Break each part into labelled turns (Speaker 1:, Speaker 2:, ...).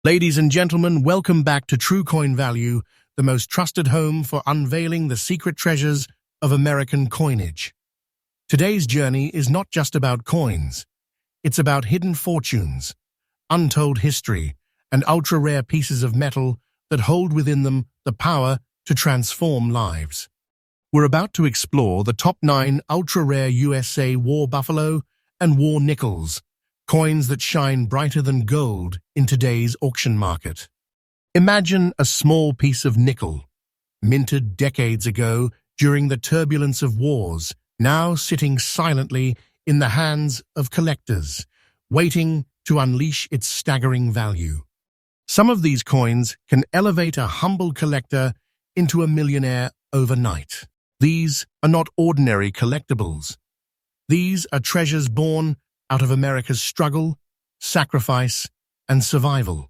Speaker 1: Ladies and gentlemen, welcome back to True Coin Value, the most trusted home for unveiling the secret treasures of American coinage. Today's journey is not just about coins. It's about hidden fortunes, untold history, and ultra-rare pieces of metal that hold within them the power to transform lives. We're about to explore the top 9 ultra-rare USA War Buffalo and War Nickels, coins that shine brighter than gold in today's auction market. Imagine a small piece of nickel, minted decades ago during the turbulence of wars, now sitting silently in the hands of collectors, waiting to unleash its staggering value. Some of these coins can elevate a humble collector into a millionaire overnight. These are not ordinary collectibles. These are treasures born out of America's struggle, sacrifice, and survival.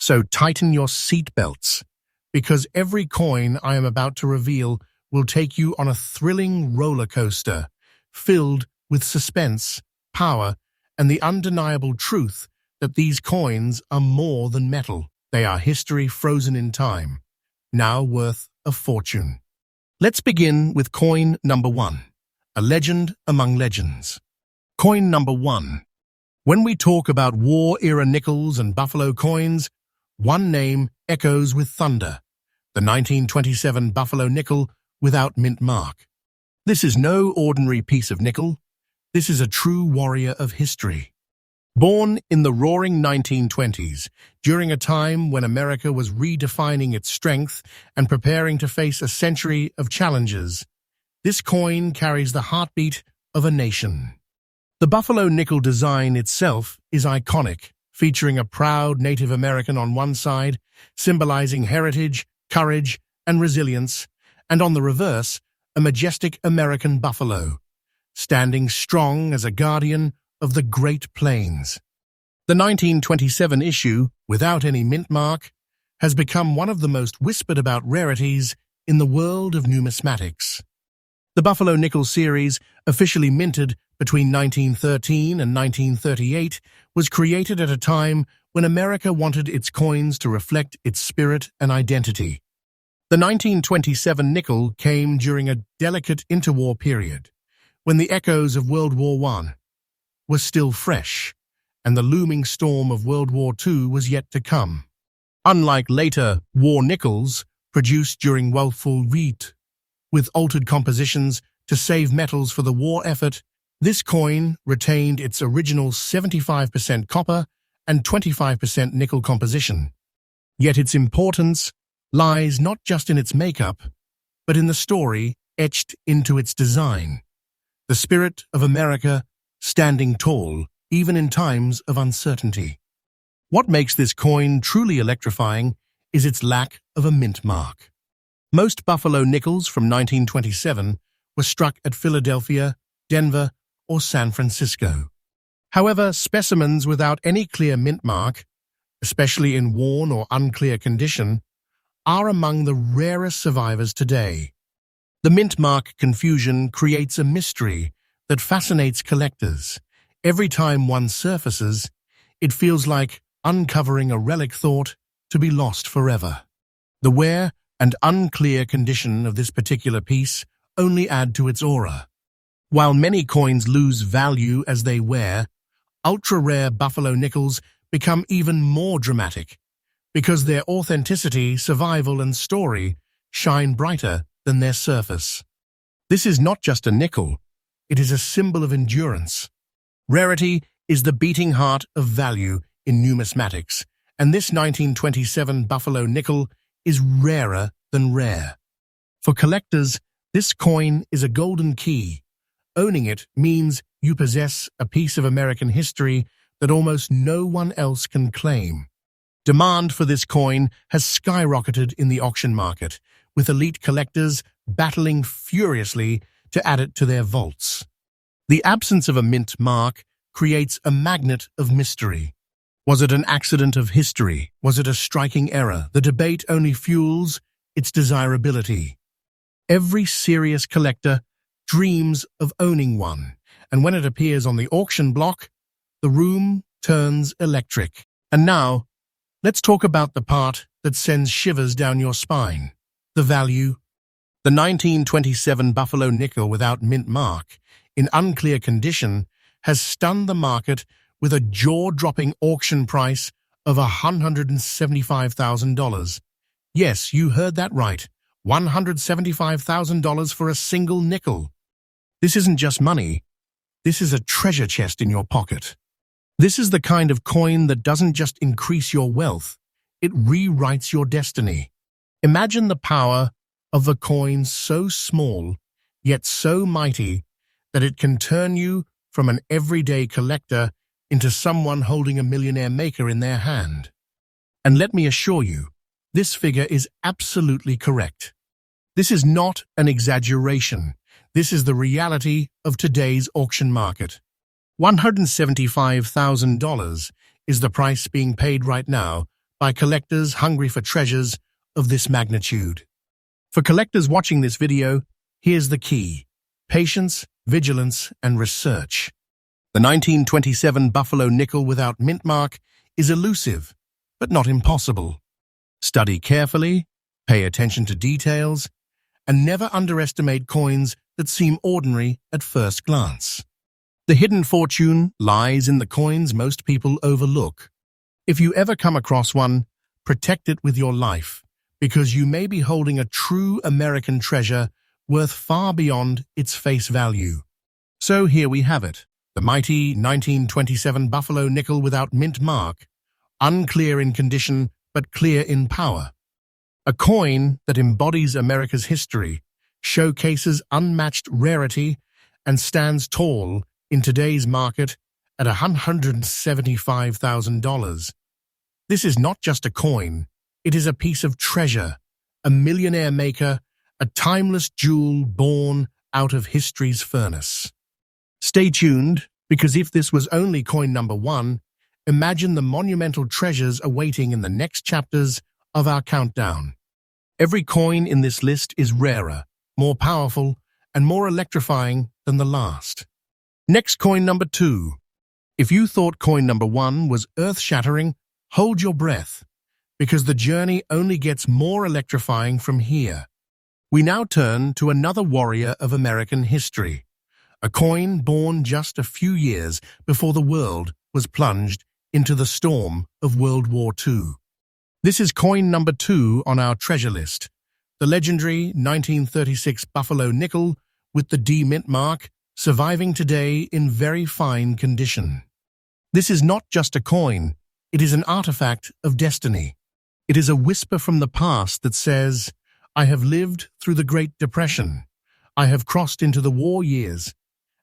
Speaker 1: So tighten your seatbelts, because every coin I am about to reveal will take you on a thrilling roller coaster, filled with suspense, power, and the undeniable truth that these coins are more than metal. They are history frozen in time, now worth a fortune. Let's begin with coin number 1, a legend among legends. Coin number 1. When we talk about war-era nickels and buffalo coins, one name echoes with thunder: the 1927 Buffalo nickel without mint mark. This is no ordinary piece of nickel. This is a true warrior of history. Born in the roaring 1920s, during a time when America was redefining its strength and preparing to face a century of challenges, this coin carries the heartbeat of a nation. The Buffalo nickel design itself is iconic, featuring a proud Native American on one side, symbolizing heritage, courage, and resilience, and on the reverse, a majestic American buffalo, standing strong as a guardian of the Great Plains. The 1927 issue, without any mint mark, has become one of the most whispered about rarities in the world of numismatics. The Buffalo Nickel series, officially minted between 1913 and 1938, was created at a time when America wanted its coins to reflect its spirit and identity. The 1927 nickel came during a delicate interwar period, when the echoes of World War I were still fresh, and the looming storm of World War II was yet to come. Unlike later war nickels produced during World War I, with altered compositions to save metals for the war effort, this coin retained its original 75% copper and 25% nickel composition. Yet its importance lies not just in its makeup, but in the story etched into its design. The spirit of America standing tall, even in times of uncertainty. What makes this coin truly electrifying is its lack of a mint mark. Most Buffalo nickels from 1927 were struck at Philadelphia, Denver, or San Francisco. However, specimens without any clear mint mark, especially in worn or unclear condition, are among the rarest survivors today. The mint mark confusion creates a mystery that fascinates collectors. Every time one surfaces, it feels like uncovering a relic thought to be lost forever. The wear and unclear condition of this particular piece only add to its aura. While many coins lose value as they wear, ultra-rare Buffalo nickels become even more dramatic because their authenticity, survival, and story shine brighter than their surface. This is not just a nickel, it is a symbol of endurance. Rarity is the beating heart of value in numismatics, and this 1927 Buffalo nickel is rarer than rare. For collectors, this coin is a golden key. Owning it means you possess a piece of American history that almost no one else can claim. Demand for this coin has skyrocketed in the auction market, with elite collectors battling furiously to add it to their vaults. The absence of a mint mark creates a magnet of mystery. Was it an accident of history? Was it a striking error? The debate only fuels its desirability. Every serious collector dreams of owning one, and when it appears on the auction block, the room turns electric. And now, Let's talk about the part that sends shivers down your spine, the value. The 1927 Buffalo nickel without mint mark, in unclear condition, has stunned the market with a jaw-dropping auction price of $175,000. Yes, you heard that right, $175,000 for a single nickel. This isn't just money, this is a treasure chest in your pocket. This is the kind of coin that doesn't just increase your wealth, it rewrites your destiny. Imagine the power of a coin so small, yet so mighty, that it can turn you from an everyday collector into someone holding a millionaire maker in their hand. And let me assure you, this figure is absolutely correct. This is not an exaggeration. This is the reality of today's auction market. $175,000 is the price being paid right now by collectors hungry for treasures of this magnitude. For collectors watching this video, here's the key: patience, vigilance, and research. The 1927 Buffalo nickel without mint mark is elusive, but not impossible. Study carefully, pay attention to details, and never underestimate coins that seem ordinary at first glance. The hidden fortune lies in the coins most people overlook. If you ever come across one, protect it with your life, because you may be holding a true American treasure worth far beyond its face value. So here we have it, the mighty 1927 Buffalo nickel without mint mark, unclear in condition but clear in power. A coin that embodies America's history, showcases unmatched rarity, and stands tall in today's market at $175,000. This is not just a coin, it is a piece of treasure, a millionaire maker, a timeless jewel born out of history's furnace. Stay tuned, because if this was only coin number one, imagine the monumental treasures awaiting in the next chapters of our countdown. Every coin in this list is rarer, more powerful, and more electrifying than the last. Next, coin number two. If you thought coin number one was earth-shattering, hold your breath, because the journey only gets more electrifying from here. We now turn to another warrior of American history, a coin born just a few years before the world was plunged into the storm of World War II. This is coin number two on our treasure list, the legendary 1936 Buffalo nickel with the D mint mark, surviving today in very fine condition. This is not just a coin, it is an artifact of destiny. It is a whisper from the past that says, I have lived through the Great Depression, I have crossed into the war years,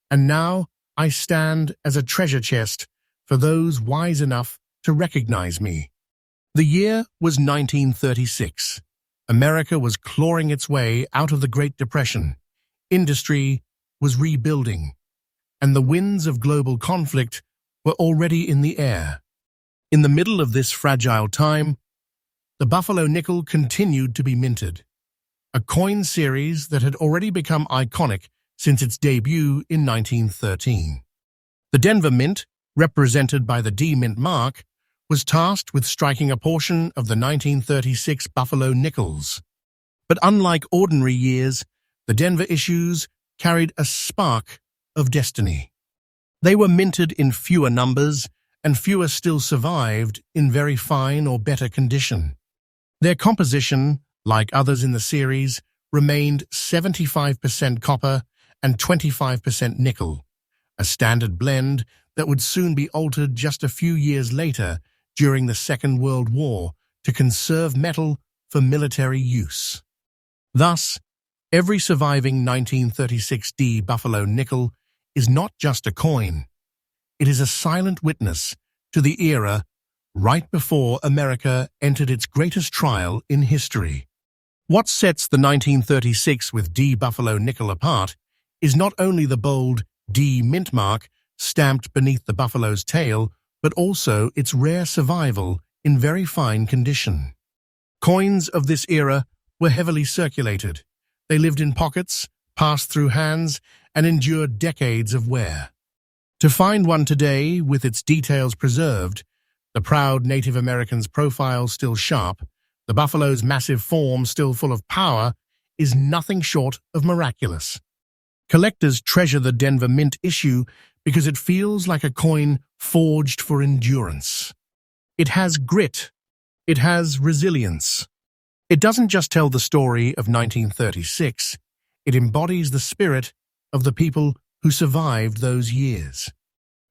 Speaker 1: and now I stand as a treasure chest for those wise enough to recognize me. The year was 1936. America was clawing its way out of the Great Depression. Industry was rebuilding, and the winds of global conflict were already in the air. In the middle of this fragile time, the Buffalo nickel continued to be minted, a coin series that had already become iconic since its debut in 1913. The Denver Mint, represented by the D mint mark, was tasked with striking a portion of the 1936 Buffalo nickels. But unlike ordinary years, the Denver issues carried a spark of destiny. They were minted in fewer numbers, and fewer still survived in very fine or better condition. Their composition, like others in the series, remained 75% copper and 25% nickel, a standard blend that would soon be altered just a few years later during the Second World War to conserve metal for military use. Thus, every surviving 1936 D Buffalo nickel is not just a coin. It is a silent witness to the era right before America entered its greatest trial in history. What sets the 1936 with D Buffalo nickel apart is not only the bold D mint mark stamped beneath the buffalo's tail, but also its rare survival in very fine condition. Coins of this era were heavily circulated. They lived in pockets, passed through hands, and endured decades of wear. To find one today with its details preserved, The proud Native American's profile still sharp, the buffalo's massive form still full of power, is nothing short of miraculous. Collectors treasure the Denver Mint issue because it feels like a coin forged for endurance. It has grit. It has resilience. It doesn't just tell the story of 1936, it embodies the spirit of the people who survived those years.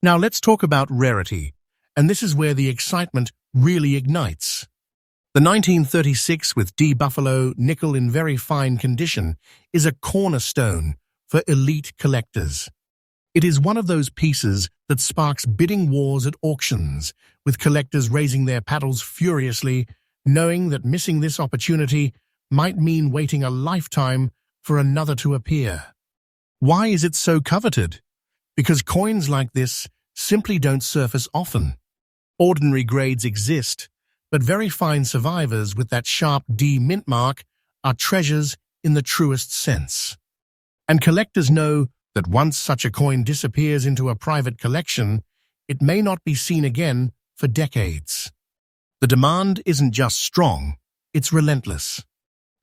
Speaker 1: Now let's talk about rarity, and this is where the excitement really ignites. The 1936 with D Buffalo nickel in very fine condition is a cornerstone for elite collectors. It is one of those pieces that sparks bidding wars at auctions, with collectors raising their paddles furiously, knowing that missing this opportunity might mean waiting a lifetime for another to appear. Why is it so coveted? Because coins like this simply don't surface often. Ordinary grades exist, but very fine survivors with that sharp D mint mark are treasures in the truest sense. And collectors know that once such a coin disappears into a private collection, it may not be seen again for decades. The demand isn't just strong, it's relentless.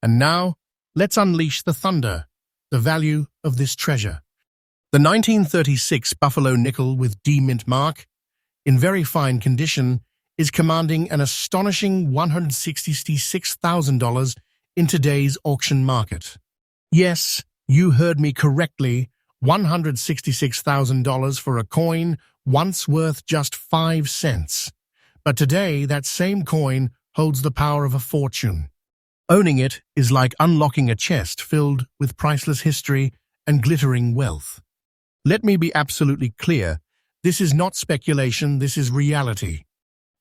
Speaker 1: And now, let's unleash the thunder, the value of this treasure. The 1936 Buffalo nickel with D mint mark, in very fine condition, is commanding an astonishing $166,000 in today's auction market. Yes, you heard me correctly, $166,000 for a coin once worth just 5 cents. But today, that same coin holds the power of a fortune. Owning it is like unlocking a chest filled with priceless history and glittering wealth. Let me be absolutely clear, this is not speculation, this is reality.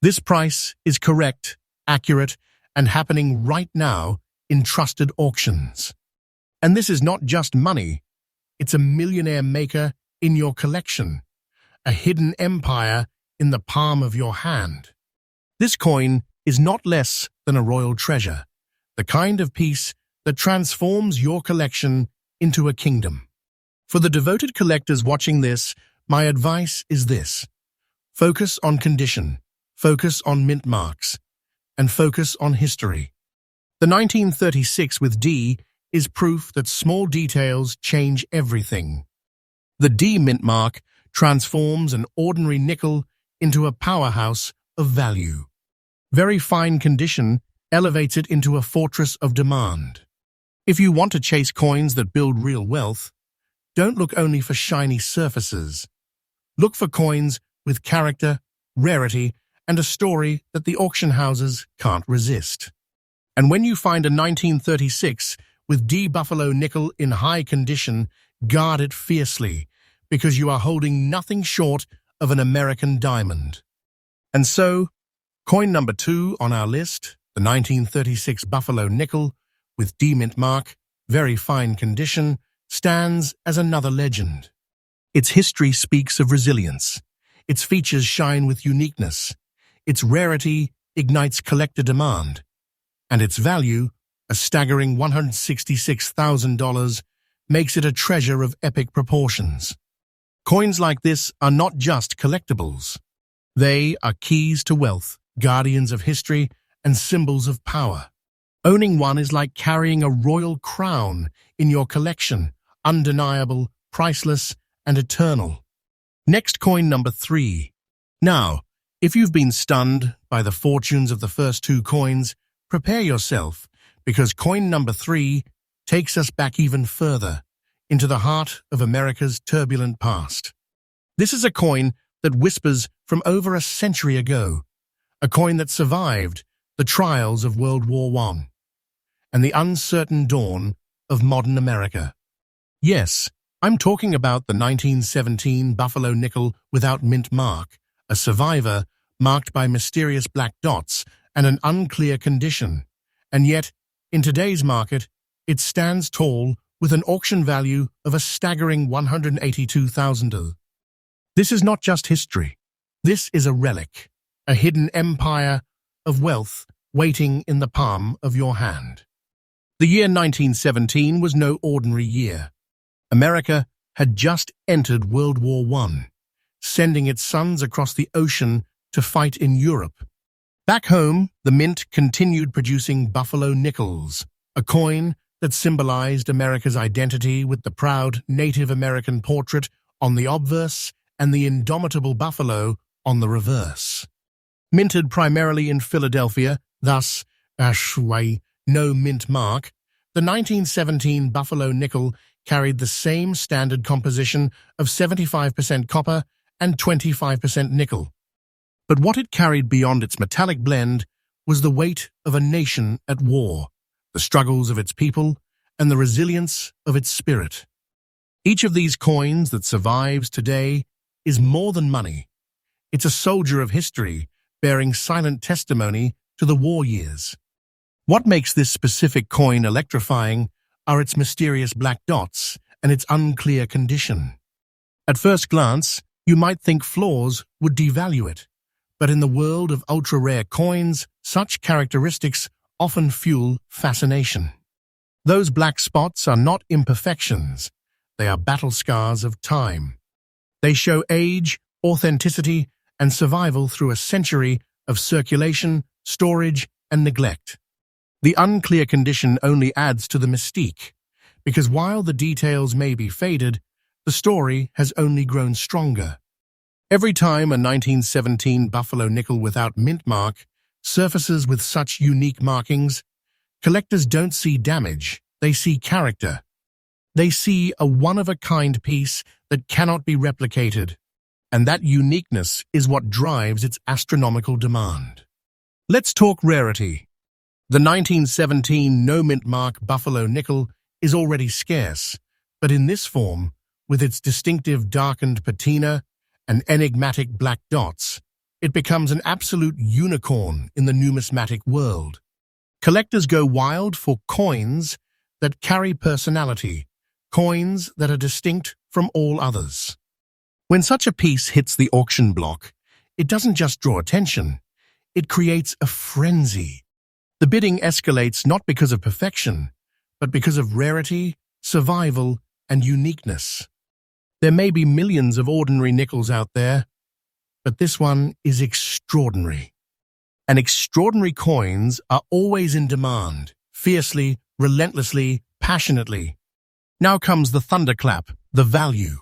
Speaker 1: This price is correct, accurate, and happening right now in trusted auctions. And this is not just money, it's a millionaire maker in your collection, a hidden empire in the palm of your hand. This coin is not less than a royal treasure, the kind of piece that transforms your collection into a kingdom. For the devoted collectors watching this, my advice is this: focus on condition, focus on mint marks, and focus on history. The 1936 with D is proof that small details change everything. The D mint mark transforms an ordinary nickel into a powerhouse of value. Very fine condition elevates it into a fortress of demand. If you want to chase coins that build real wealth, don't look only for shiny surfaces. Look for coins with character, rarity, and a story that the auction houses can't resist. And when you find a 1936 with D Buffalo nickel in high condition, guard it fiercely, because you are holding nothing short of an American diamond. And so, coin number 2 on our list, the 1936 Buffalo nickel with D mint mark, very fine condition, stands as another legend. Its history speaks of resilience. Its features shine with uniqueness. Its rarity ignites collector demand. And its value, a staggering $166,000, makes it a treasure of epic proportions. Coins like this are not just collectibles. They are keys to wealth, guardians of history, and symbols of power. Owning one is like carrying a royal crown in your collection, undeniable, priceless, and eternal. Next, coin number 3. Now, if you've been stunned by the fortunes of the first 2 coins, prepare yourself, because coin number 3 takes us back even further, into the heart of America's turbulent past. This is a coin that whispers from over a century ago, a coin that survived the trials of World War I and the uncertain dawn of modern America. Yes, I'm talking about the 1917 Buffalo nickel without mint mark, a survivor marked by mysterious black dots and an unclear condition. And yet, in today's market, it stands tall with an auction value of a staggering $182,000. This is not just history. This is a relic, a hidden empire of wealth waiting in the palm of your hand. The year 1917 was no ordinary year. America had just entered World War I, sending its sons across the ocean to fight in Europe. Back home, the mint continued producing buffalo nickels, a coin that symbolized America's identity with the proud Native American portrait on the obverse and the indomitable buffalo on the reverse. Minted primarily in Philadelphia, thus, no mint mark, the 1917 buffalo nickel carried the same standard composition of 75% copper and 25% nickel. But what it carried beyond its metallic blend was the weight of a nation at war, the struggles of its people, and the resilience of its spirit. Each of these coins that survives today is more than money. It's a soldier of history, bearing silent testimony to the war years. What makes this specific coin electrifying are its mysterious black dots and its unclear condition. At first glance, you might think flaws would devalue it, but in the world of ultra-rare coins, such characteristics often fuel fascination. Those black spots are not imperfections, they are battle scars of time. They show age, authenticity, and survival through a century of circulation, storage, and neglect. The unclear condition only adds to the mystique, because while the details may be faded, the story has only grown stronger. Every time a 1917 buffalo nickel without mint mark surfaces with such unique markings, collectors don't see damage, they see character. They see a one-of-a-kind piece that cannot be replicated, and that uniqueness is what drives its astronomical demand. Let's talk rarity. The 1917 no-mint mark buffalo nickel is already scarce, but in this form, with its distinctive darkened patina and enigmatic black dots, it becomes an absolute unicorn in the numismatic world. Collectors go wild for coins that carry personality, coins that are distinct from all others. When such a piece hits the auction block, it doesn't just draw attention, it creates a frenzy. The bidding escalates not because of perfection, but because of rarity, survival, and uniqueness. There may be millions of ordinary nickels out there, but this one is extraordinary. And extraordinary coins are always in demand, fiercely, relentlessly, passionately. Now comes the thunderclap, the value.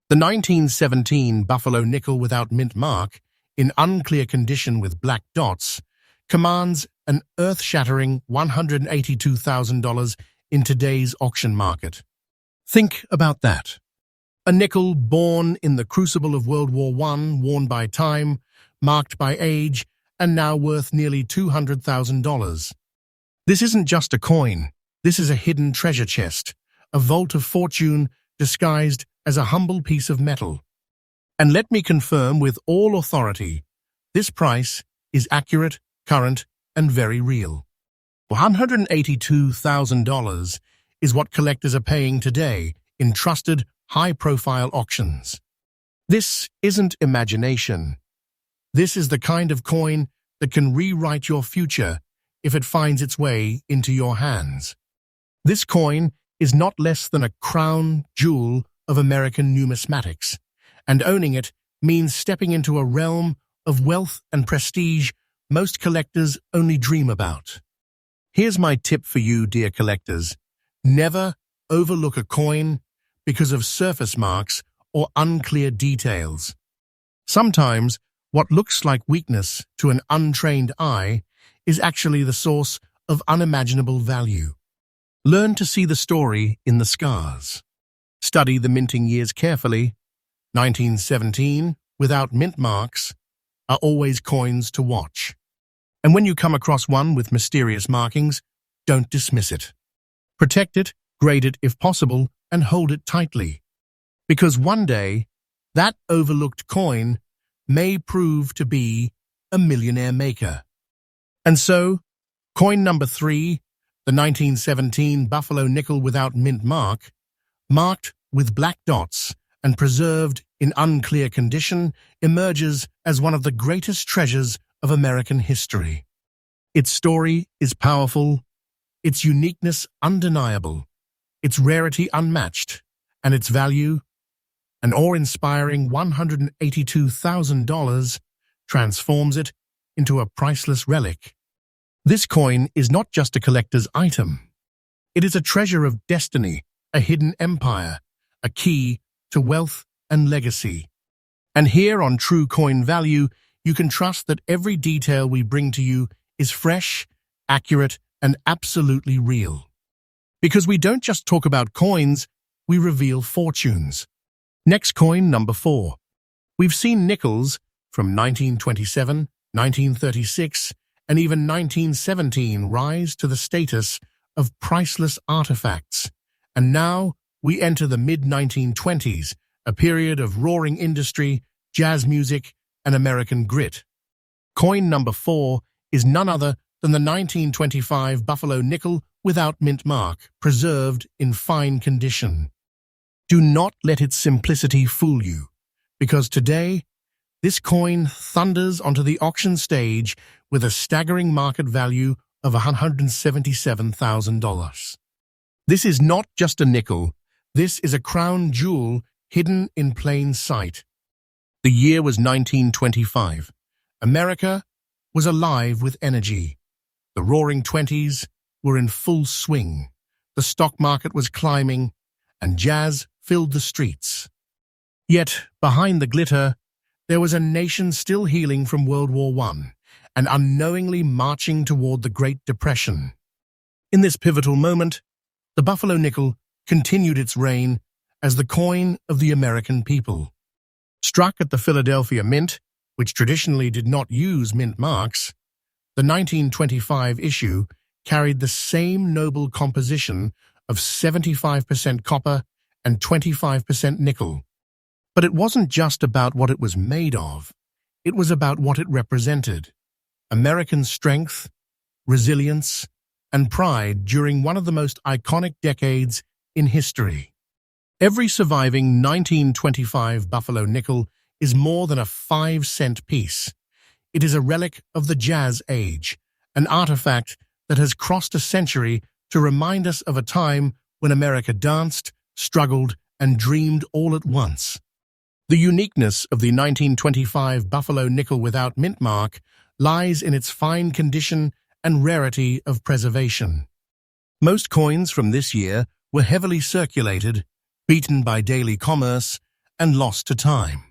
Speaker 1: The 1917 buffalo nickel without mint mark, in unclear condition with black dots, commands an earth-shattering $182,000 in today's auction market. Think about that. A nickel born in the crucible of World War I, worn by time, marked by age, and now worth nearly $200,000. This isn't just a coin. This is a hidden treasure chest, a vault of fortune disguised as a humble piece of metal. And let me confirm with all authority, this price is accurate, current, and very real. $182,000 is what collectors are paying today in trusted, high-profile auctions. This isn't imagination. This is the kind of coin that can rewrite your future if it finds its way into your hands. This coin is not less than a crown jewel of American numismatics, and owning it means stepping into a realm of wealth and prestige most collectors only dream about. Here's my tip for you, dear collectors. Never overlook a coin because of surface marks or unclear details. Sometimes, what looks like weakness to an untrained eye is actually the source of unimaginable value. Learn to see the story in the scars. Study the minting years carefully. 1917, without mint marks, are always coins to watch. And when you come across one with mysterious markings, don't dismiss it. Protect it, grade it if possible, and hold it tightly. Because one day, that overlooked coin may prove to be a millionaire maker. And so, coin number 3, the 1917 buffalo nickel without mint mark, marked with black dots and preserved in unclear condition, emerges as one of the greatest treasures of American history. Its story is powerful, its uniqueness undeniable, its rarity unmatched, and its value, an awe-inspiring $182,000, transforms it into a priceless relic. This coin is not just a collector's item. It is a treasure of destiny, a hidden empire, a key to wealth and legacy. And here on True Coin Value, you can trust that every detail we bring to you is fresh, accurate, and absolutely real. Because we don't just talk about coins, we reveal fortunes. Next coin, number 4. We've seen nickels from 1927, 1936, and even 1917 rise to the status of priceless artifacts. And now we enter the mid-1920s, a period of roaring industry, jazz music, and American grit. Coin number 4 is none other than the 1925 Buffalo nickel without mint mark, preserved in fine condition. Do not let its simplicity fool you, because today, this coin thunders onto the auction stage with a staggering market value of $177,000. This is not just a nickel, this is a crown jewel hidden in plain sight. The year was 1925. America was alive with energy. The roaring 20s were in full swing. The stock market was climbing, and jazz filled the streets. Yet, behind the glitter, there was a nation still healing from World War I and unknowingly marching toward the Great Depression. In this pivotal moment, the Buffalo nickel continued its reign as the coin of the American people. Struck at the Philadelphia Mint, which traditionally did not use mint marks, the 1925 issue carried the same noble composition of 75% copper and 25% nickel. But it wasn't just about what it was made of. It was about what it represented: American strength, resilience, and pride during one of the most iconic decades in history. Every surviving 1925 Buffalo nickel is more than a 5-cent piece. It is a relic of the jazz age, an artifact that has crossed a century to remind us of a time when America danced, struggled, and dreamed all at once. The uniqueness of the 1925 Buffalo nickel without mint mark lies in its fine condition and rarity of preservation. Most coins from this year were heavily circulated, beaten by daily commerce, and lost to time.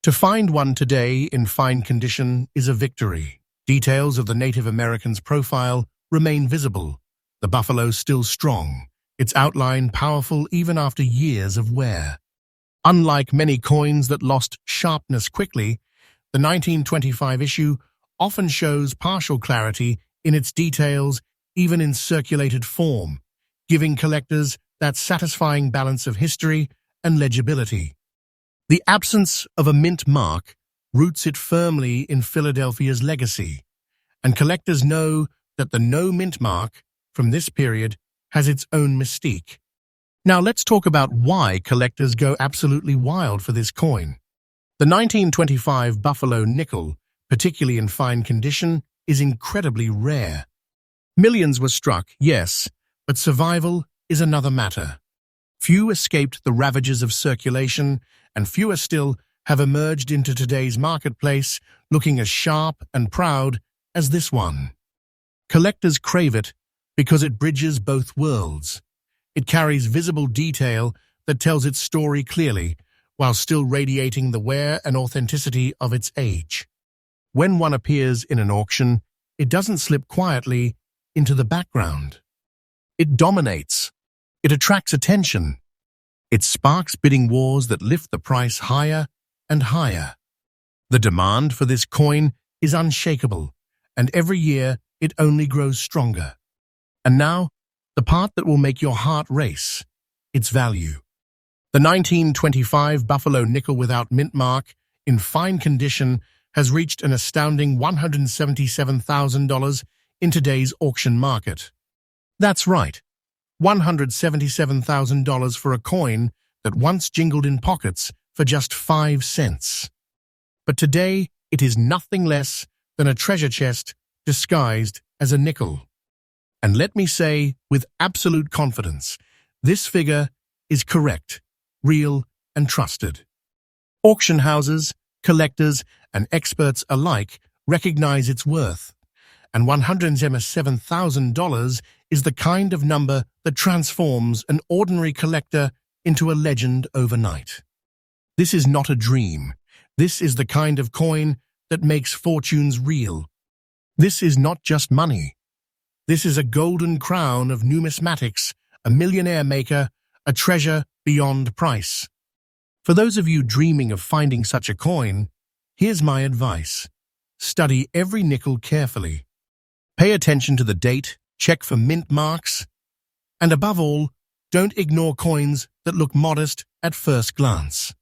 Speaker 1: To find one today in fine condition is a victory. Details of the Native American's profile remain visible, the buffalo still strong, its outline powerful even after years of wear. Unlike many coins that lost sharpness quickly, the 1925 issue often shows partial clarity in its details, even in circulated form, giving collectors that satisfying balance of history and legibility. The absence of a mint mark roots it firmly in Philadelphia's legacy, and collectors know that the no mint mark from this period has its own mystique. Now let's talk about why collectors go absolutely wild for this coin. The 1925 Buffalo nickel, particularly in fine condition, is incredibly rare. Millions were struck, yes, but survival is another matter. Few escaped the ravages of circulation, and fewer still have emerged into today's marketplace looking as sharp and proud as this one. Collectors crave it because it bridges both worlds. It carries visible detail that tells its story clearly, while still radiating the wear and authenticity of its age. When one appears in an auction, it doesn't slip quietly into the background. It dominates. It attracts attention. It sparks bidding wars that lift the price higher and higher. The demand for this coin is unshakable, and every year it only grows stronger. And now, the part that will make your heart race: its value. The 1925 Buffalo nickel without mint mark, in fine condition, has reached an astounding $177,000 in today's auction market. That's right, $177,000 for a coin that once jingled in pockets for just 5 cents. But today, it is nothing less than a treasure chest disguised as a nickel. And let me say, with absolute confidence, this figure is correct, real, and trusted. Auction houses, collectors, and experts alike recognize its worth. And $177,000 is the kind of number that transforms an ordinary collector into a legend overnight. This is not a dream. This is the kind of coin that makes fortunes real. This is not just money. This is a golden crown of numismatics, a millionaire maker, a treasure beyond price. For those of you dreaming of finding such a coin, here's my advice. Study every nickel carefully. Pay attention to the date, check for mint marks, and above all, don't ignore coins that look modest at first glance.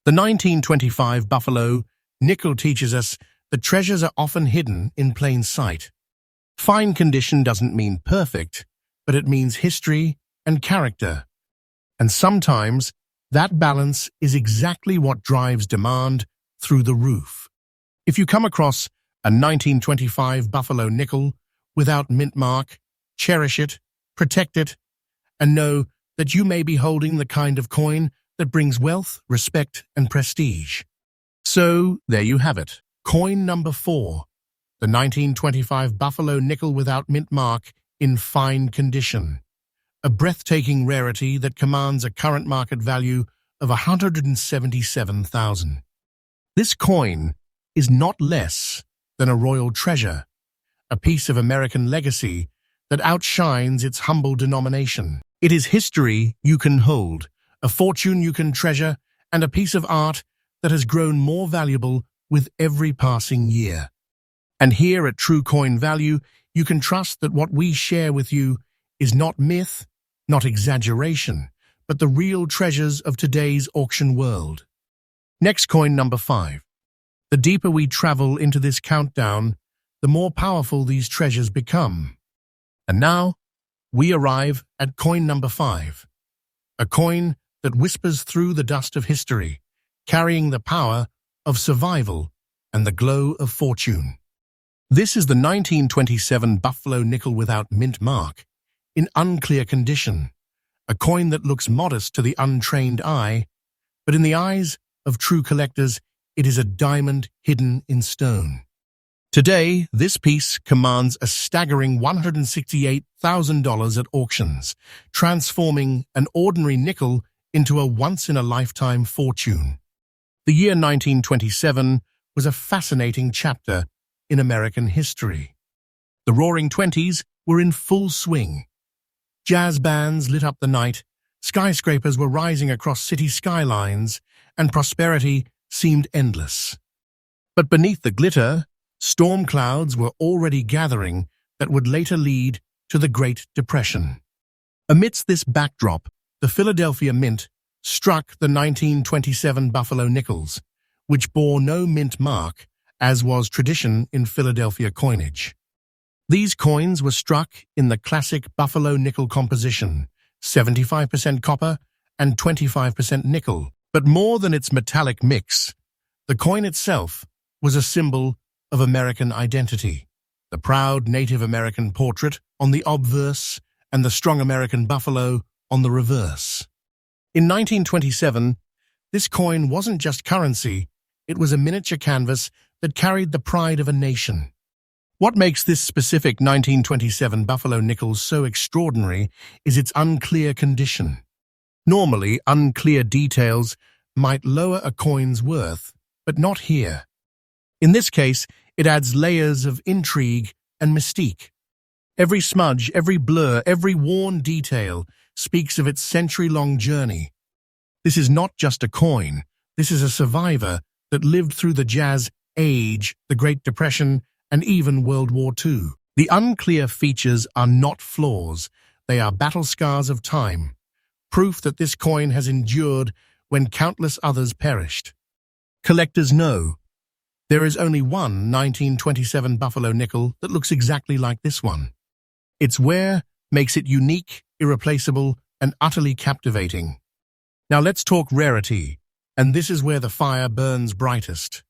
Speaker 1: The 1925 Buffalo Nickel teaches us that treasures are often hidden in plain sight. Fine condition doesn't mean perfect, but it means history and character. And sometimes, that balance is exactly what drives demand through the roof. If you come across a 1925 Buffalo Nickel without mint mark, cherish it, protect it, and know that you may be holding the kind of coin that brings wealth, respect, and prestige. So, there you have it. Coin number 4, the 1925 Buffalo Nickel without mint mark in fine condition. A breathtaking rarity that commands a current market value of $177,000. This coin is not less than a royal treasure, a piece of American legacy that outshines its humble denomination. It is history you can hold, a fortune you can treasure, and a piece of art that has grown more valuable with every passing year. And here at True Coin Value, you can trust that what we share with you is not myth, not exaggeration, but the real treasures of today's auction world. Next, coin number 5. The deeper we travel into this countdown, the more powerful these treasures become. And now, we arrive at coin number 5, a coin that whispers through the dust of history, carrying the power of survival and the glow of fortune. This is the 1927 Buffalo Nickel without mint mark, in unclear condition, a coin that looks modest to the untrained eye, but in the eyes of true collectors, it is a diamond hidden in stone. Today, this piece commands a staggering $168,000 at auctions, transforming an ordinary nickel into a once-in-a-lifetime fortune. The year 1927 was a fascinating chapter in American history. The Roaring Twenties were in full swing. Jazz bands lit up the night, skyscrapers were rising across city skylines, and prosperity seemed endless. But beneath the glitter, storm clouds were already gathering that would later lead to the Great Depression. Amidst this backdrop, the Philadelphia Mint struck the 1927 Buffalo Nickels, which bore no mint mark, as was tradition in Philadelphia coinage. These coins were struck in the classic Buffalo nickel composition, 75% copper and 25% nickel. But more than its metallic mix, the coin itself was a symbol of American identity. The proud Native American portrait on the obverse and the strong American buffalo on the reverse. In 1927, this coin wasn't just currency, it was a miniature canvas that carried the pride of a nation. What makes this specific 1927 Buffalo Nickel so extraordinary is its unclear condition. Normally, unclear details might lower a coin's worth, but not here. In this case, it adds layers of intrigue and mystique. Every smudge, every blur, every worn detail speaks of its century-long journey. This is not just a coin. This is a survivor that lived through the Jazz Age, the Great Depression, and even World War II. The unclear features are not flaws. They are battle scars of time, proof that this coin has endured when countless others perished. Collectors know there is only one 1927 Buffalo Nickel that looks exactly like this one. Its wear makes it unique, irreplaceable, and utterly captivating. Now let's talk rarity, and this is where the fire burns brightest.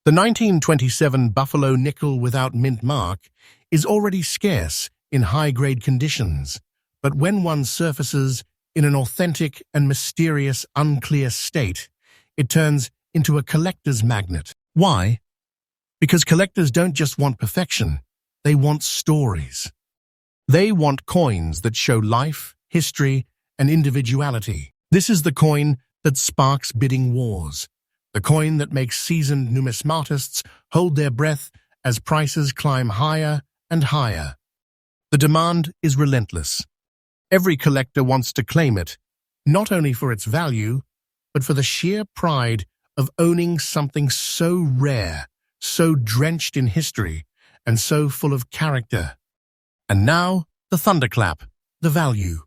Speaker 1: The 1927 Buffalo Nickel without mint mark is already scarce in high-grade conditions, but when one surfaces in an authentic and mysterious unclear state, it turns into a collector's magnet. Why? Because collectors don't just want perfection, they want stories. They want coins that show life, history, and individuality. This is the coin that sparks bidding wars, the coin that makes seasoned numismatists hold their breath as prices climb higher and higher. The demand is relentless. Every collector wants to claim it, not only for its value, but for the sheer pride of owning something so rare, so drenched in history, and so full of character. And now, the thunderclap, the value.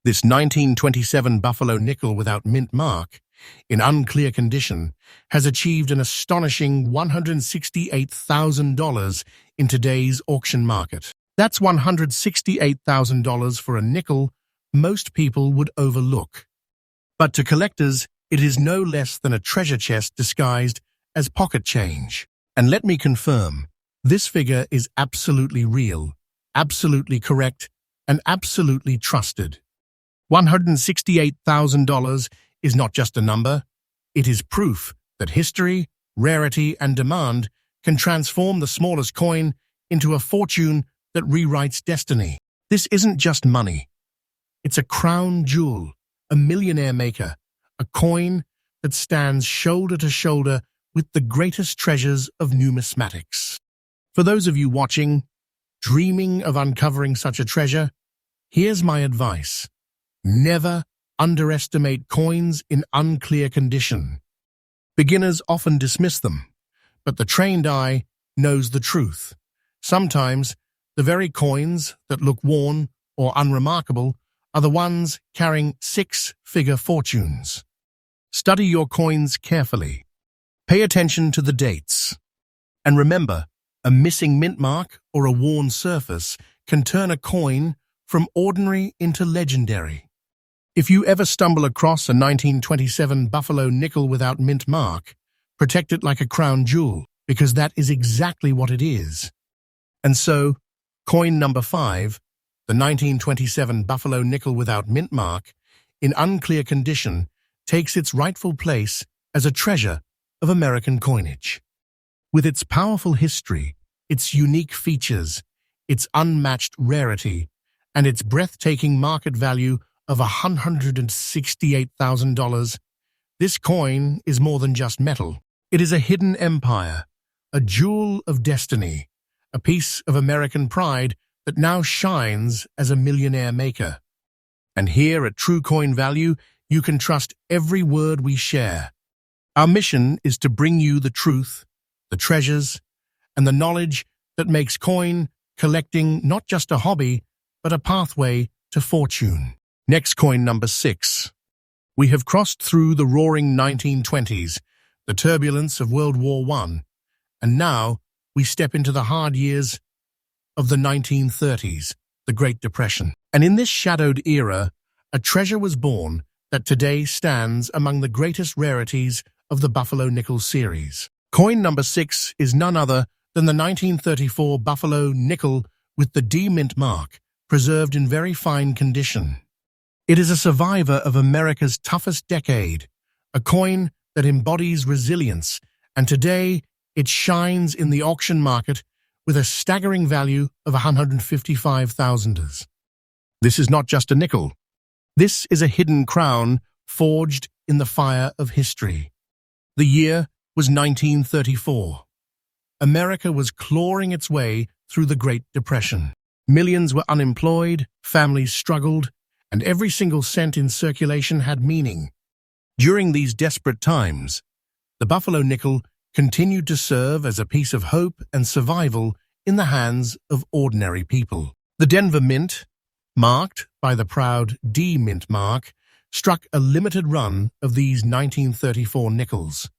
Speaker 1: This 1927 Buffalo nickel without mint mark, in unclear condition, has achieved an astonishing $168,000 in today's auction market. That's $168,000 for a nickel most people would overlook. But to collectors, it is no less than a treasure chest disguised as pocket change. And let me confirm, this figure is absolutely real, absolutely correct, and absolutely trusted. $168,000 is not just a number, it is proof that history, rarity, and demand can transform the smallest coin into a fortune that rewrites destiny. This isn't just money. It's a crown jewel, a millionaire maker, a coin that stands shoulder to shoulder with the greatest treasures of numismatics. For those of you watching, dreaming of uncovering such a treasure, here's my advice. Never underestimate coins in unclear condition. Beginners often dismiss them, but the trained eye knows the truth. Sometimes, the very coins that look worn or unremarkable are the ones carrying six-figure fortunes. Study your coins carefully. Pay attention to the dates. And remember, a missing mint mark or a worn surface can turn a coin from ordinary into legendary. If you ever stumble across a 1927 Buffalo nickel without mint mark, protect it like a crown jewel, because that is exactly what it is. And so, coin number 5, the 1927 Buffalo nickel without mint mark, in unclear condition, takes its rightful place as a treasure of American coinage. With its powerful history, its unique features, its unmatched rarity, and its breathtaking market value of $168,000, this coin is more than just metal. It is a hidden empire, a jewel of destiny, a piece of American pride that now shines as a millionaire maker. And here at True Coin Value, you can trust every word we share. Our mission is to bring you the truth, the treasures, and the knowledge that makes coin collecting not just a hobby, but a pathway to fortune. Next, coin number 6. We have crossed through the roaring 1920s, the turbulence of World War I, and now we step into the hard years of the 1930s, the Great Depression. And in this shadowed era, a treasure was born that today stands among the greatest rarities of the Buffalo Nickel series. Coin number 6 is none other than the 1934 Buffalo Nickel with the D mint mark, preserved in very fine condition. It is a survivor of America's toughest decade, a coin that embodies resilience, and today it shines in the auction market with a staggering value of $155,000. This is not just a nickel. This is a hidden crown forged in the fire of history. The year was 1934. America was clawing its way through the Great Depression. Millions were unemployed, families struggled, and every single cent in circulation had meaning. During these desperate times, the Buffalo Nickel continued to serve as a piece of hope and survival in the hands of ordinary people. The Denver Mint, marked by the proud D Mint mark, struck a limited run of these 1934 nickels.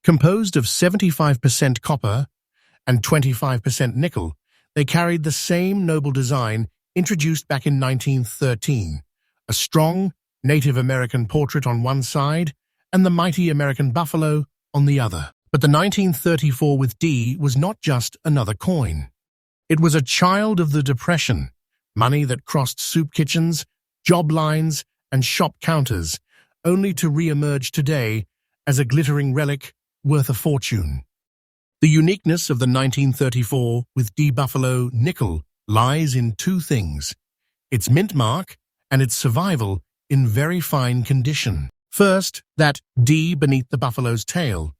Speaker 1: Composed of 75% copper and 25% nickel, they carried the same noble design introduced back in 1913, a strong Native American portrait on one side and the mighty American buffalo on the other. But the 1934 with D was not just another coin. It was a child of the Depression, money that crossed soup kitchens, job lines, and shop counters, only to re-emerge today as a glittering relic worth a fortune. The uniqueness of the 1934 with D Buffalo nickel lies in two things: its mint mark and its survival in very fine condition. First, that D beneath the buffalo's tail.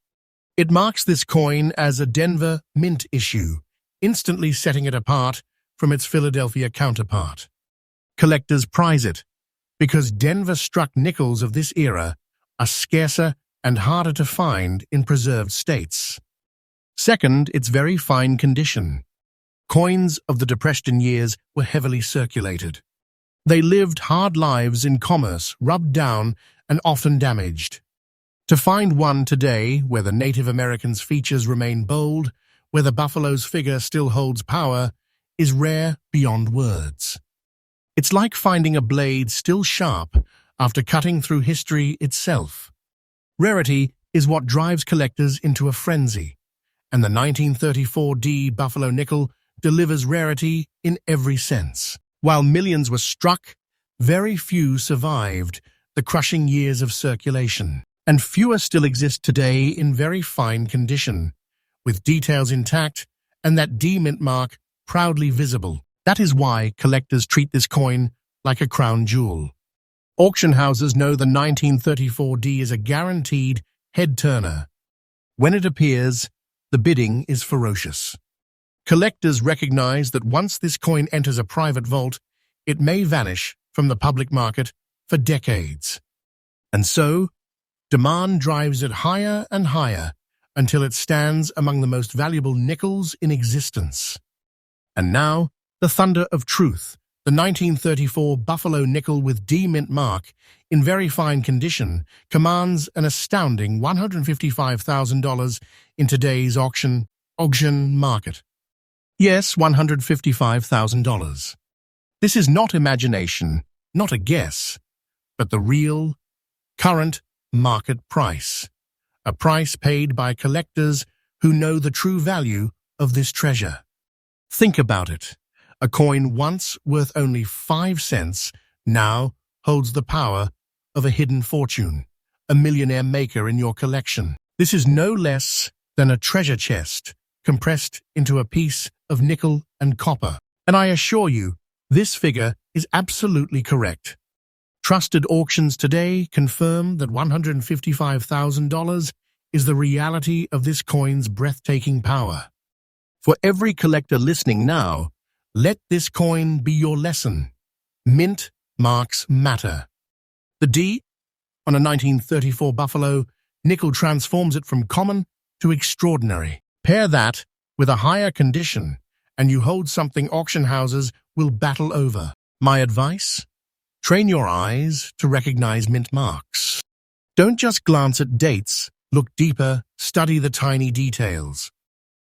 Speaker 1: It marks this coin as a Denver mint issue, instantly setting it apart from its Philadelphia counterpart. Collectors prize it because Denver-struck nickels of this era are scarcer and harder to find in preserved states. Second, its very fine condition. Coins of the Depression years were heavily circulated. They lived hard lives in commerce, rubbed down and often damaged. To find one today where the Native Americans' features remain bold, where the buffalo's figure still holds power, is rare beyond words. It's like finding a blade still sharp after cutting through history itself. Rarity is what drives collectors into a frenzy, and the 1934 D Buffalo nickel delivers rarity in every sense. While millions were struck, very few survived the crushing years of circulation, and fewer still exist today in very fine condition, with details intact and that D mint mark proudly visible. That is why collectors treat this coin like a crown jewel. Auction houses know the 1934 D is a guaranteed head-turner. When it appears, the bidding is ferocious. Collectors recognize that once this coin enters a private vault, it may vanish from the public market for decades. And so, demand drives it higher and higher until it stands among the most valuable nickels in existence. And now, the thunder of truth, the 1934 Buffalo nickel with D mint mark, in very fine condition, commands an astounding $155,000 in today's auction market. Yes, $155,000. This is not imagination, not a guess, but the real, current market price. A price paid by collectors who know the true value of this treasure. Think about it. A coin once worth only 5 cents now holds the power of a hidden fortune, a millionaire maker in your collection. This is no less than a treasure chest compressed into a piece of nickel and copper. And I assure you, this figure is absolutely correct. Trusted auctions today confirm that $155,000 is the reality of this coin's breathtaking power. For every collector listening now, let this coin be your lesson. Mint marks matter. The D on a 1934 Buffalo nickel transforms it from common to extraordinary. Pair that with a higher condition, and you hold something auction houses will battle over. My advice? Train your eyes to recognize mint marks. Don't just glance at dates, look deeper, study the tiny details.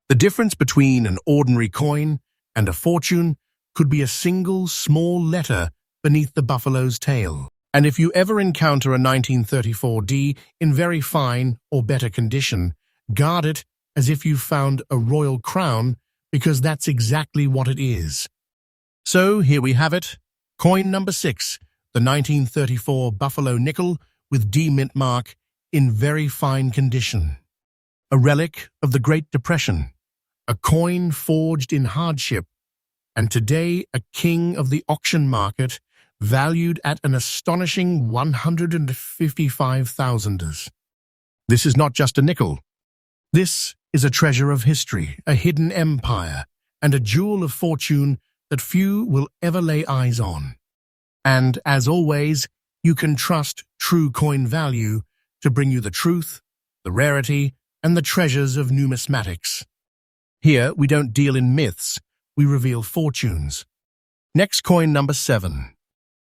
Speaker 1: The difference between an ordinary coin and a fortune could be a single small letter beneath the buffalo's tail. And if you ever encounter a 1934 D in very fine or better condition, guard it as if you found a royal crown, because that's exactly what it is. So here we have it, coin number 6, the 1934 Buffalo nickel with D mint mark in very fine condition. A relic of the Great Depression, a coin forged in hardship, and today a king of the auction market, valued at an astonishing $155,000. This is not just a nickel. This is a treasure of history, a hidden empire, and a jewel of fortune that few will ever lay eyes on. And, as always, you can trust True Coin Value to bring you the truth, the rarity, and the treasures of numismatics. Here, we don't deal in myths, we reveal fortunes. Next coin number 7.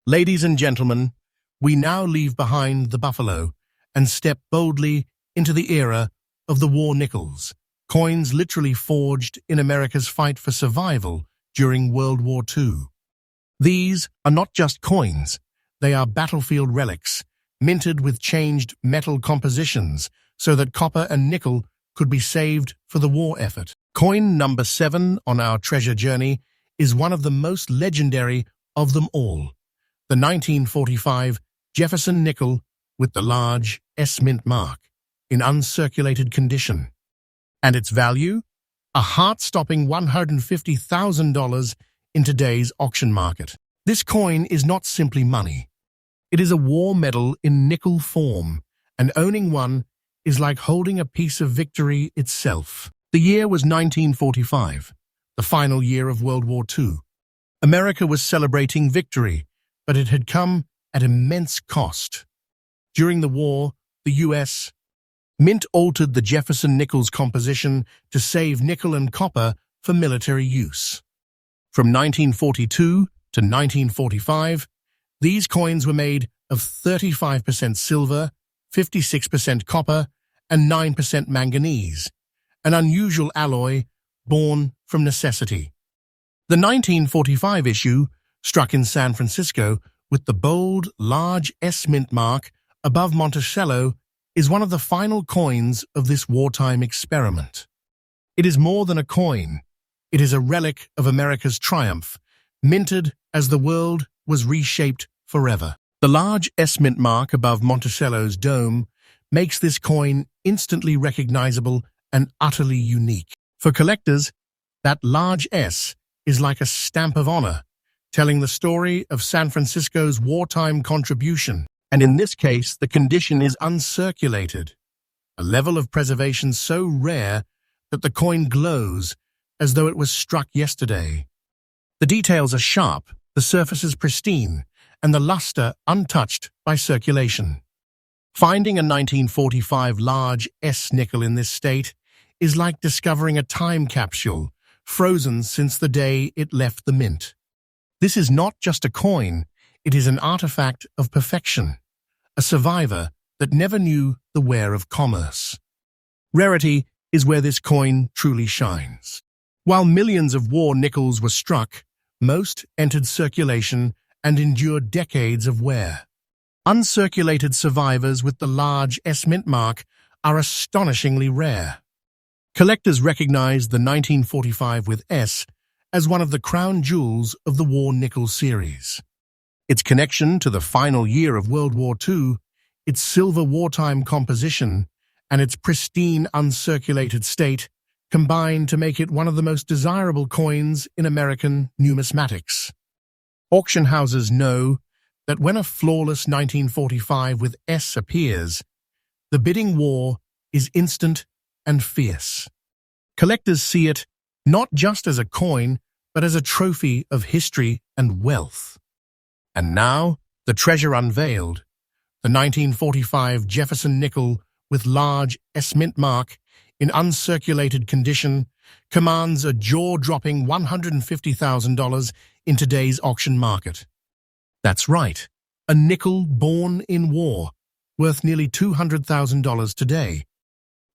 Speaker 1: Ladies and gentlemen, we now leave behind the buffalo and step boldly into the era of the war nickels, coins literally forged in America's fight for survival during World War II. These are not just coins, they are battlefield relics, minted with changed metal compositions so that copper and nickel could be saved for the war effort. Coin number 7 on our treasure journey is one of the most legendary of them all, the 1945 Jefferson Nickel with the large S mint mark in uncirculated condition. And its value? A heart-stopping $150,000 in today's auction market. This coin is not simply money. It is a war medal in nickel form, and owning one is like holding a piece of victory itself. The year was 1945, the final year of World War II. America was celebrating victory, but it had come at immense cost. During the war, the U.S. Mint altered the Jefferson Nickel's composition to save nickel and copper for military use. From 1942 to 1945, these coins were made of 35% silver, 56% copper, and 9% manganese, an unusual alloy born from necessity. The 1945 issue, struck in San Francisco with the bold, large S mint mark above Monticello, is one of the final coins of this wartime experiment. It is more than a coin. It is a relic of America's triumph, minted as the world was reshaped forever. The large S mint mark above Monticello's dome makes this coin instantly recognizable and utterly unique. For collectors, that large S is like a stamp of honor, telling the story of San Francisco's wartime contribution. And in this case, the condition is uncirculated, a level of preservation so rare that the coin glows as though it was struck yesterday. The details are sharp, the surface is pristine, and the luster untouched by circulation. Finding a 1945 large S nickel in this state is like discovering a time capsule, frozen since the day it left the mint. This is not just a coin, it is an artifact of perfection, a survivor that never knew the wear of commerce. Rarity is where this coin truly shines. While millions of war nickels were struck, most entered circulation and endured decades of wear. Uncirculated survivors with the large S mint mark are astonishingly rare. Collectors recognize the 1945 with S as one of the crown jewels of the War Nickel series. Its connection to the final year of World War II, its silver wartime composition, and its pristine uncirculated state combine to make it one of the most desirable coins in American numismatics. Auction houses know that when a flawless 1945 with S appears, the bidding war is instant and fierce. Collectors see it not just as a coin, but as a trophy of history and wealth. And now, the treasure unveiled, the 1945 Jefferson Nickel with large S mint mark in uncirculated condition commands a jaw-dropping $150,000 in today's auction market. That's right, a nickel born in war, worth nearly $200,000 today.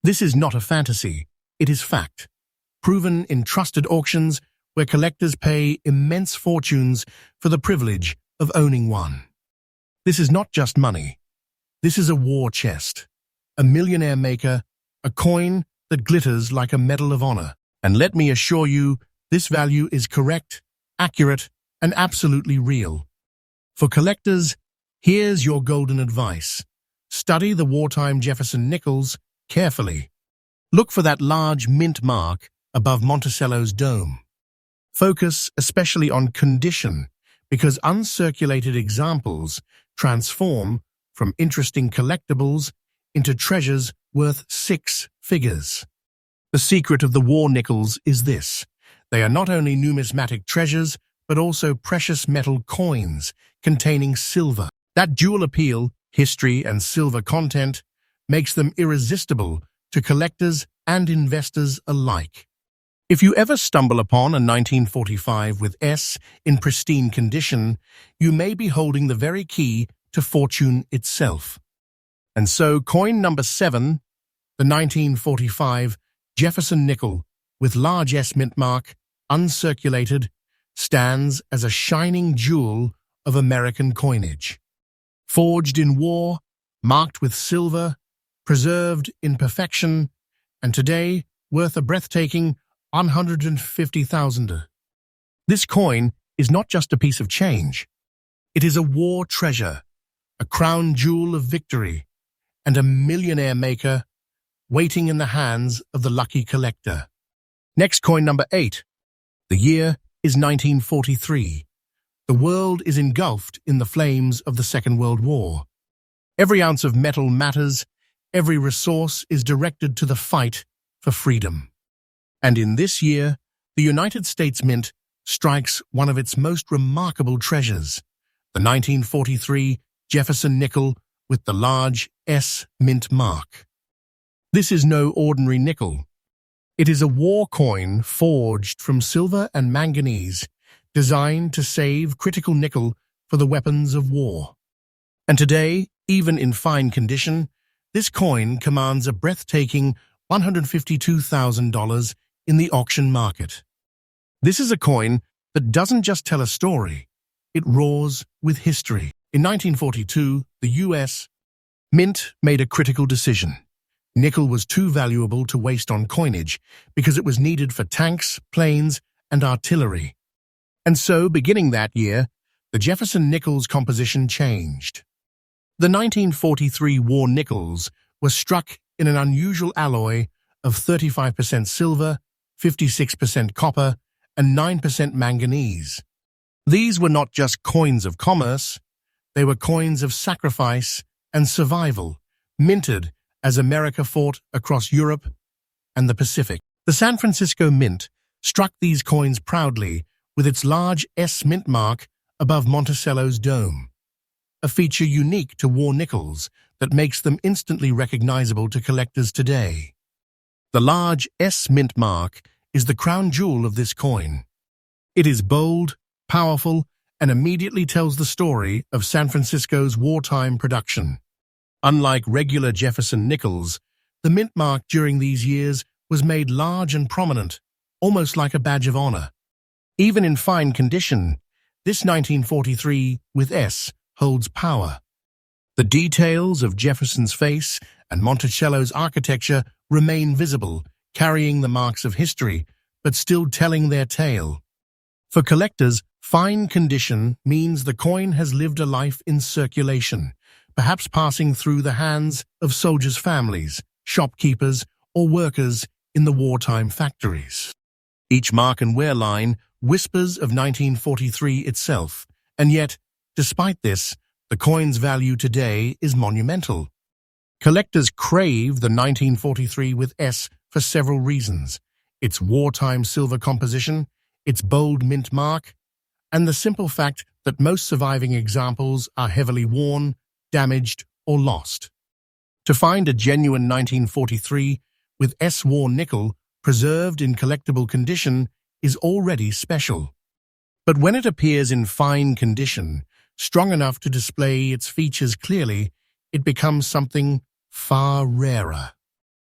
Speaker 1: This is not a fantasy, it is fact, proven in trusted auctions where collectors pay immense fortunes for the privilege of owning one. This is not just money. This is a war chest, a millionaire-maker, a coin that glitters like a medal of honor. And let me assure you, this value is correct, accurate, and absolutely real. For collectors, here's your golden advice. Study the wartime Jefferson Nickels carefully. Look for that large mint mark above Monticello's dome. Focus especially on condition, because uncirculated examples transform from interesting collectibles into treasures worth six figures. The secret of the war nickels is this: they are not only numismatic treasures, but also precious metal coins containing silver. That dual appeal, history and silver content, makes them irresistible to collectors and investors alike. If you ever stumble upon a 1945 with S in pristine condition, you may be holding the very key to fortune itself. And so coin number 7, the 1945 Jefferson Nickel with large S mint mark, uncirculated, stands as a shining jewel of American coinage. Forged in war, marked with silver, preserved in perfection, and today worth a breathtaking $150,000. This coin is not just a piece of change. It is a war treasure, a crown jewel of victory, and a millionaire maker waiting in the hands of the lucky collector. Next, coin number 8. The year is 1943. The world is engulfed in the flames of the Second World War. Every ounce of metal matters, every resource is directed to the fight for freedom. And in this year, the United States Mint strikes one of its most remarkable treasures, the 1943 Jefferson Nickel with the large S mint mark. This is no ordinary nickel. It is a war coin forged from silver and manganese, designed to save critical nickel for the weapons of war. And today, even in fine condition, this coin commands a breathtaking $152,000 in the auction market. This is a coin that doesn't just tell a story, it roars with history. In 1942, the U.S. Mint made a critical decision. Nickel was too valuable to waste on coinage because it was needed for tanks, planes, and artillery. And so, beginning that year, the Jefferson Nickel's composition changed. The 1943 War Nickels were struck in an unusual alloy of 35% silver, 56% copper, and 9% manganese. These were not just coins of commerce, they were coins of sacrifice and survival, minted as America fought across Europe and the Pacific. The San Francisco Mint struck these coins proudly with its large S mint mark above Monticello's dome, a feature unique to war nickels that makes them instantly recognizable to collectors today. The large S mint mark is the crown jewel of this coin. It is bold, powerful, and immediately tells the story of San Francisco's wartime production. Unlike regular Jefferson nickels, the mint mark during these years was made large and prominent, almost like a badge of honor. Even in fine condition, this 1943 with S holds power. The details of Jefferson's face and Monticello's architecture remain visible, carrying the marks of history, but still telling their tale. For collectors, fine condition means the coin has lived a life in circulation, perhaps passing through the hands of soldiers' families, shopkeepers, or workers in the wartime factories. Each mark and wear line whispers of 1943 itself, and yet, despite this, the coin's value today is monumental. Collectors crave the 1943 with S for several reasons: its wartime silver composition, its bold mint mark, and the simple fact that most surviving examples are heavily worn, damaged, or lost. To find a genuine 1943 with S War Nickel preserved in collectible condition is already special. But when it appears in fine condition, strong enough to display its features clearly, it becomes something far rarer.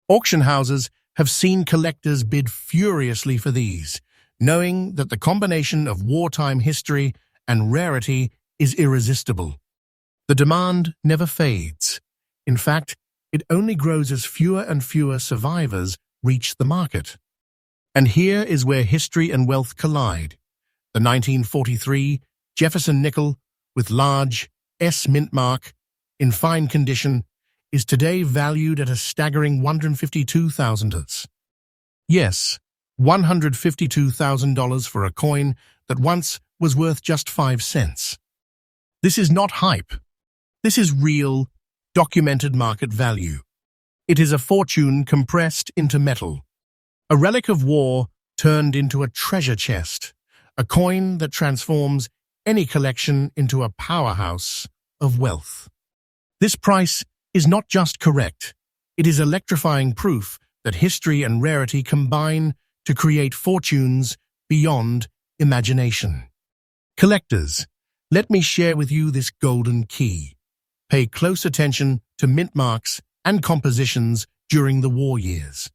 Speaker 1: Auction houses have seen collectors bid furiously for these, knowing that the combination of wartime history and rarity is irresistible. The demand never fades. In fact, it only grows as fewer and fewer survivors reach the market. And here is where history and wealth collide. The 1943 Jefferson Nickel with large S mint mark in fine condition is today valued at a staggering $152,000. Yes, $152,000 for a coin that once was worth just 5 cents. This is not hype. This is real, documented market value. It is a fortune compressed into metal, a relic of war turned into a treasure chest, a coin that transforms any collection into a powerhouse of wealth. This price is not just correct, it is electrifying proof that history and rarity combine to create fortunes beyond imagination. Collectors, let me share with you this golden key. Pay close attention to mint marks and compositions during the war years.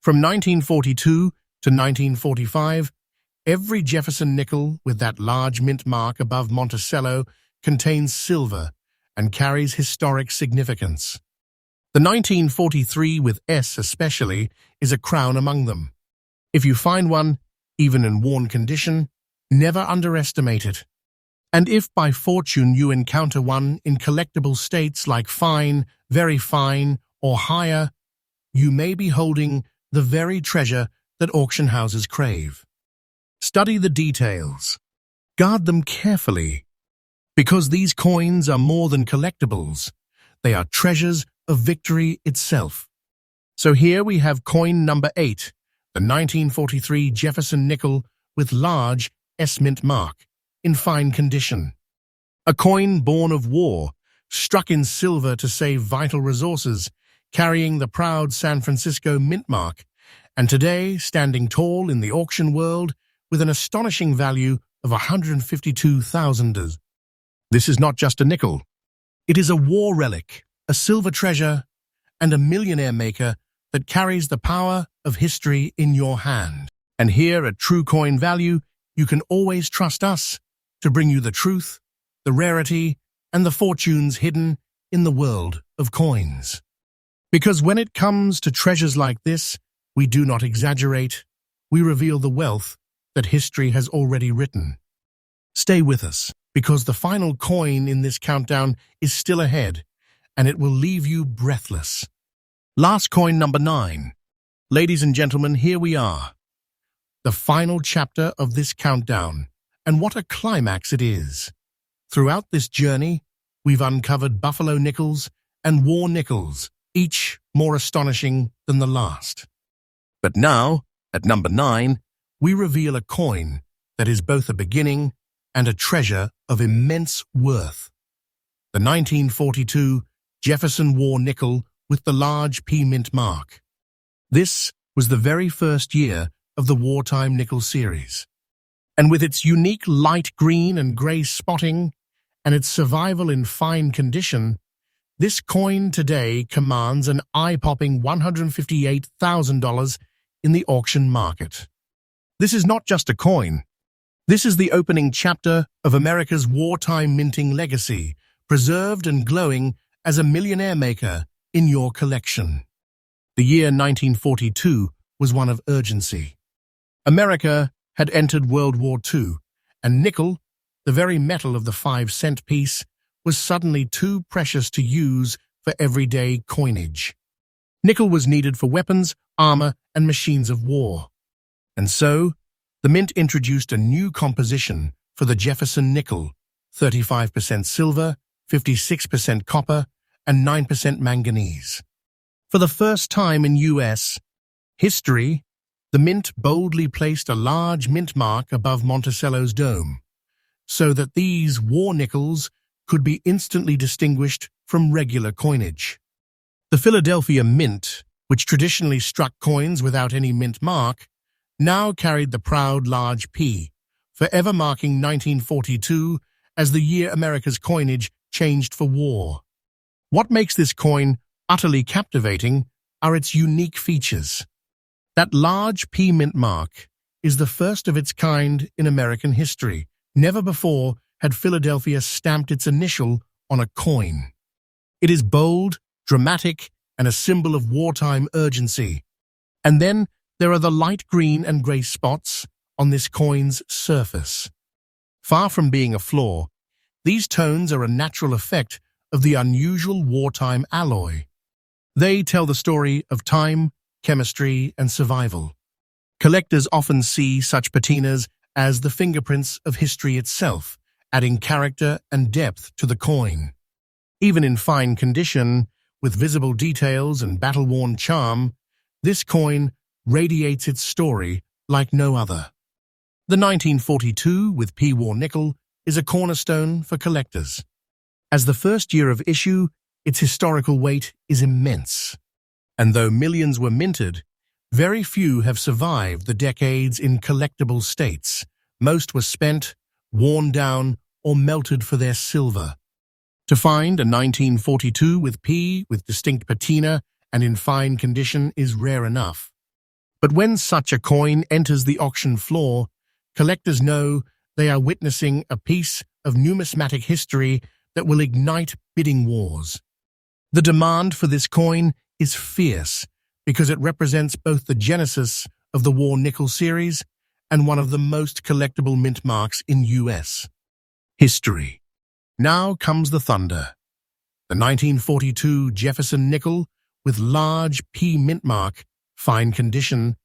Speaker 1: From 1942 to 1945, every Jefferson nickel with that large mint mark above Monticello contains silver and carries historic significance. The 1943 with S especially is a crown among them. If you find one, even in worn condition, never underestimate it. And if by fortune you encounter one in collectible states like fine, very fine, or higher, you may be holding the very treasure that auction houses crave. Study the details. Guard them carefully, because these coins are more than collectibles. They are treasures of victory itself. So here we have coin number 8, the 1943 Jefferson Nickel with large S mint mark, in fine condition. A coin born of war, struck in silver to save vital resources, carrying the proud San Francisco mint mark, and today standing tall in the auction world with an astonishing value of $152,000. This is not just a nickel. It is a war relic, a silver treasure, and a millionaire maker that carries the power of history in your hand. And here at True Coin Value, you can always trust us to bring you the truth, the rarity, and the fortunes hidden in the world of coins. Because when it comes to treasures like this, we do not exaggerate, we reveal the wealth that history has already written. Stay with us, because the final coin in this countdown is still ahead, and it will leave you breathless. Last coin number 9. Ladies and gentlemen, here we are. The final chapter of this countdown, and what a climax it is. Throughout this journey, we've uncovered buffalo nickels and war nickels, each more astonishing than the last. But now, at number 9, we reveal a coin that is both a beginning and a treasure of immense worth. The 1942 Jefferson War Nickel with the large P mint mark. This was the very first year of the wartime nickel series. And with its unique light green and grey spotting and its survival in fine condition, this coin today commands an eye-popping $158,000 in the auction market. This is not just a coin. This is the opening chapter of America's wartime minting legacy, preserved and glowing as a millionaire maker in your collection. The year 1942 was one of urgency. America had entered World War II, and nickel, the very metal of the 5-cent piece, was suddenly too precious to use for everyday coinage. Nickel was needed for weapons, armor, and machines of war. And so, the mint introduced a new composition for the Jefferson Nickel, 35% silver, 56% copper, and 9% manganese. For the first time in U.S. history, the mint boldly placed a large mint mark above Monticello's dome, so that these war nickels could be instantly distinguished from regular coinage. The Philadelphia Mint, which traditionally struck coins without any mint mark, now carried the proud large P, forever marking 1942 as the year America's coinage changed for war. What makes this coin utterly captivating are its unique features. That large P mint mark is the first of its kind in American history. Never before had Philadelphia stamped its initial on a coin. It is bold, dramatic, and a symbol of wartime urgency. And then there are the light green and grey spots on this coin's surface. Far from being a flaw, these tones are a natural effect of the unusual wartime alloy. They tell the story of time, chemistry, and survival. Collectors often see such patinas as the fingerprints of history itself, adding character and depth to the coin. Even in fine condition, with visible details and battle-worn charm, this coin radiates its story like no other. The 1942 with P War Nickel is a cornerstone for collectors. As the first year of issue, its historical weight is immense. And though millions were minted, very few have survived the decades in collectible states. Most were spent, worn down, or melted for their silver. To find a 1942 with P with distinct patina and in fine condition is rare enough. But when such a coin enters the auction floor, collectors know they are witnessing a piece of numismatic history that will ignite bidding wars. The demand for this coin is fierce because it represents both the genesis of the War Nickel series and one of the most collectible mint marks in U.S. history. Now comes the thunder. The 1942 Jefferson Nickel with large P mint mark, fine condition,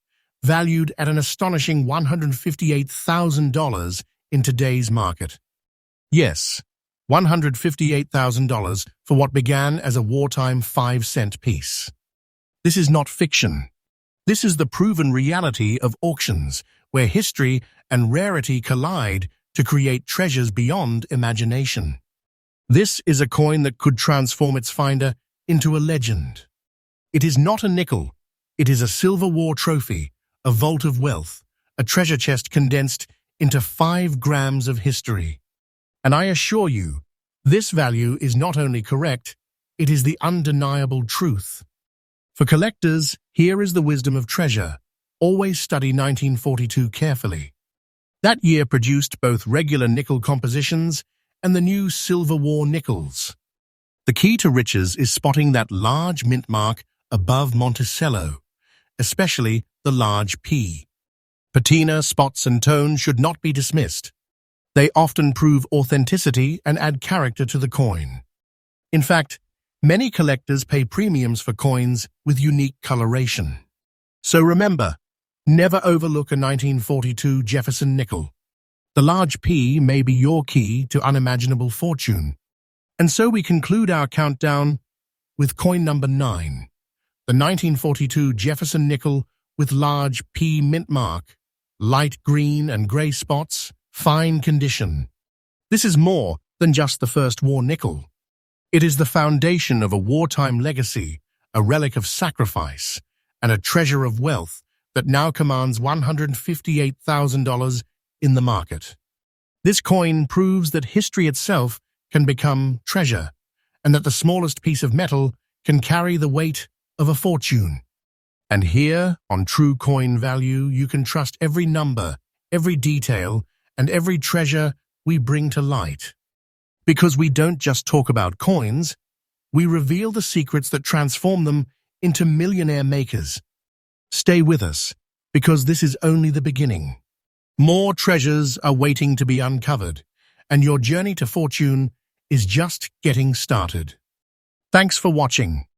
Speaker 1: valued at an astonishing $158,000 in today's market. Yes, $158,000 for what began as a wartime 5-cent piece. This is not fiction. This is the proven reality of auctions, where history and rarity collide to create treasures beyond imagination. This is a coin that could transform its finder into a legend. It is not a nickel. It is a Civil War trophy, a vault of wealth, a treasure chest condensed into 5 grams of history. And I assure you, this value is not only correct, it is the undeniable truth. For collectors, here is the wisdom of treasure. Always study 1942 carefully. That year produced both regular nickel compositions and the new Civil War nickels. The key to riches is spotting that large mint mark above Monticello, especially the large P. Patina, spots and tone should not be dismissed. They often prove authenticity and add character to the coin. In fact, many collectors pay premiums for coins with unique coloration. So remember, never overlook a 1942 Jefferson nickel. The large P may be your key to unimaginable fortune. And so we conclude our countdown with coin number 9, the 1942 Jefferson nickel with large P mint mark, light green and grey spots, fine condition. This is more than just the first war nickel. It is the foundation of a wartime legacy, a relic of sacrifice, and a treasure of wealth that now commands $158,000 in the market. This coin proves that history itself can become treasure, and that the smallest piece of metal can carry the weight of a fortune. And here, on True Coin Value, you can trust every number, every detail, and every treasure we bring to light. Because we don't just talk about coins, we reveal the secrets that transform them into millionaire makers. Stay with us, because this is only the beginning. More treasures are waiting to be uncovered, and your journey to fortune is just getting started. Thanks for watching.